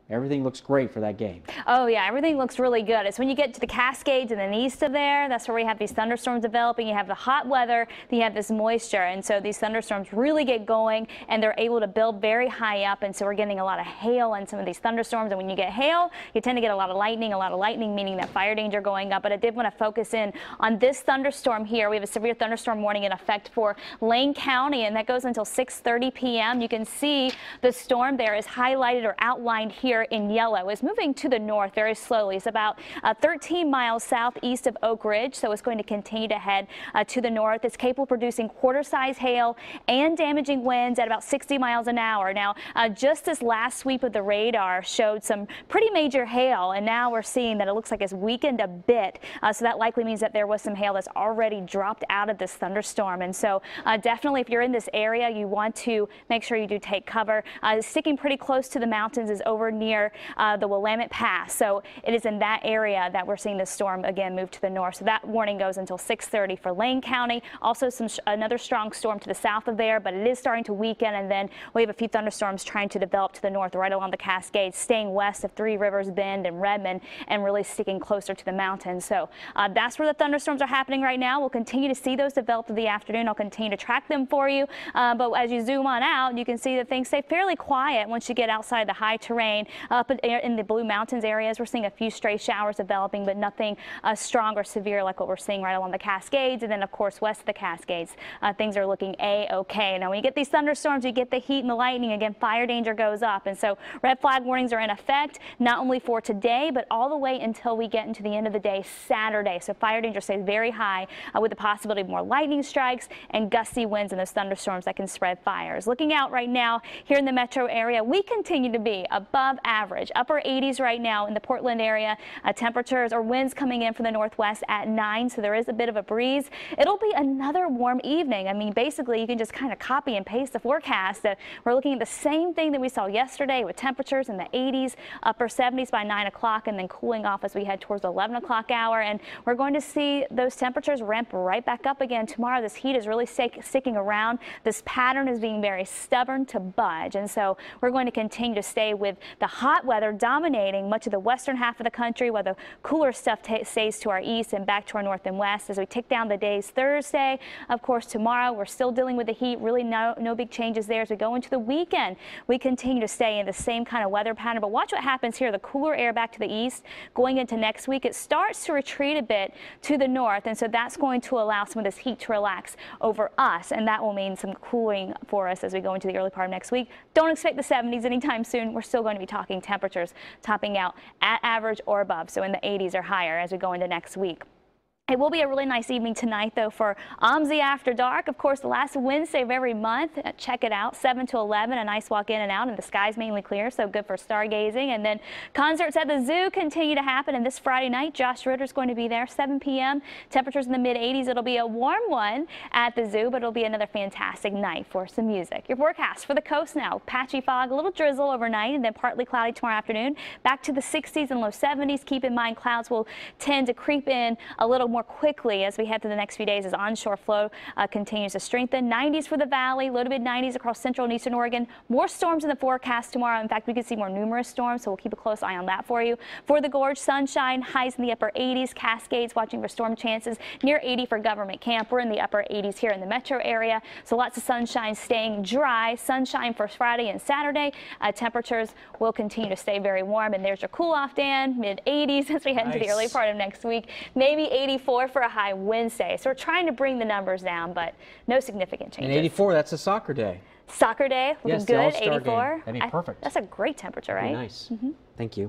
everything looks great for that game. Oh yeah, everything looks really good. It's when you get to the Cascades and then east of there, that's where we have these thunderstorms developing. You have the hot weather, then you have this moisture, and so these thunderstorms really get going and they're able to build very high up, and so we're getting a lot of hail in some of these thunderstorms. And when you get hail, you tend to get a lot of lightning meaning that fire danger going up. But I did want to focus in on this thunderstorm here. We have a severe thunderstorm warning in effect for Lane County, and that goes until 6:30 p.m. You can see the storm there is highlighted or outlined here in yellow. It's moving to the north very slowly. It's about 13 miles southeast of Oak Ridge, so it's going to continue to head to the north. It's capable of producing quarter-size hail and damaging winds at about 60 miles an hour. Now, just this last sweep of the radar showed some pretty major hail, and now we're seeing that it looks like it's weakened a bit. So that likely means that there was some hail that's already dropped out of this thunderstorm. And so definitely, if you're in this area, you want to make sure you do take cover. Sticking pretty close to the mountains is over near the Willamette Pass. So it is in that area that we're seeing this storm again move to the north. So that warning goes until 6:30 for Lane County. Also another strong storm to the south of there, but it is starting to weaken, and then we have a few thunderstorms trying to develop to the north right along the Cascades, staying west of Three Rivers Bend and Redmond, and really sticking closer to the mountains. So that's where the thunderstorms are happening right now. We'll continue to see those develop through the afternoon. I'll continue to track them for you, but as you zoom on out, you can see that things stay fairly quiet once you get outside the high terrain. Up in the Blue Mountains areas, we're seeing a few stray showers developing, but nothing strong or severe like what we're seeing right along the Cascades. And then, of course, west of the Cascades, things are looking A-okay. Now, when you get these thunderstorms, you get the heat and the lightning. Again, fire danger goes up. And so red flag warnings are in effect, not only for today, but all the way until we get into the end of the day, Saturday. So fire danger stays very high with the possibility of more lightning strikes and gusty winds and those thunderstorms that can spread fires. Looking out right now here in the metro area, we continue to be above average, upper 80s right now in the Portland area. Temperatures or winds coming in from the northwest at 9, so there is a bit of a breeze. It'll be another warm evening. I mean, basically, you can just kind of copy and paste the forecast. We're looking at the same thing that we saw yesterday with temperatures in the 80s, upper 70s by 9 o'clock, and then cooling off as we head towards the 11 o'clock hour. And we're going to see those temperatures ramp right back up again tomorrow. This heat is really sticking around. This pattern is being very stubborn to budge, and so we're going to continue to stay with the hot weather dominating much of the western half of the country, while the cooler stuff stays to our east and back to our north and west as we tick down the days. Thursday, of course, tomorrow we're still dealing with the heat. Really no big changes there as we go into the weekend. We continue to stay in the same kind of weather pattern, but watch what happens here. The cooler air back to the east going into next week, it starts to retreat a bit to the north, and so that's going to allow some of this heat to relax over us, and that will mean some cooling for us as we go into the early part of next week. Don't expect the 70s anytime soon. We're still going to be talking temperatures topping out at average or above, so in the 80s or higher as we go into next week. It will be a really nice evening tonight, though, for OMSI After Dark. Of course, the last Wednesday of every month. Check it out, 7 to 11, a nice walk in and out, and the sky's mainly clear, so good for stargazing. And then concerts at the zoo continue to happen, and this Friday night, Josh Ritter's going to be there, 7 p.m. Temperatures in the mid-80s. It'll be a warm one at the zoo, but it'll be another fantastic night for some music. Your forecast for the coast now. Patchy fog, a little drizzle overnight, and then partly cloudy tomorrow afternoon. Back to the 60s and low 70s. Keep in mind, clouds will tend to creep in a little more quickly as we head through the next few days as onshore flow continues to strengthen. 90s for the valley, low to mid 90s across central and eastern Oregon. More storms in the forecast tomorrow. In fact, we could see more numerous storms, so we'll keep a close eye on that for you. For the gorge, sunshine, highs in the upper 80s. Cascades watching for storm chances near 80 for Government Camp. We're in the upper 80s here in the metro area, so lots of sunshine, staying dry. Sunshine for Friday and Saturday. Temperatures will continue to stay very warm, and there's your cool off, Dan. Mid 80s as we head into the early part of next week. Maybe 84 for a high Wednesday. So we're trying to bring the numbers down, but no significant changes. And 84, that's a soccer day. Soccer day, looking yes, good, the All-Star 84. Game. That'd be perfect. That's a great temperature, right? Nice. Thank you.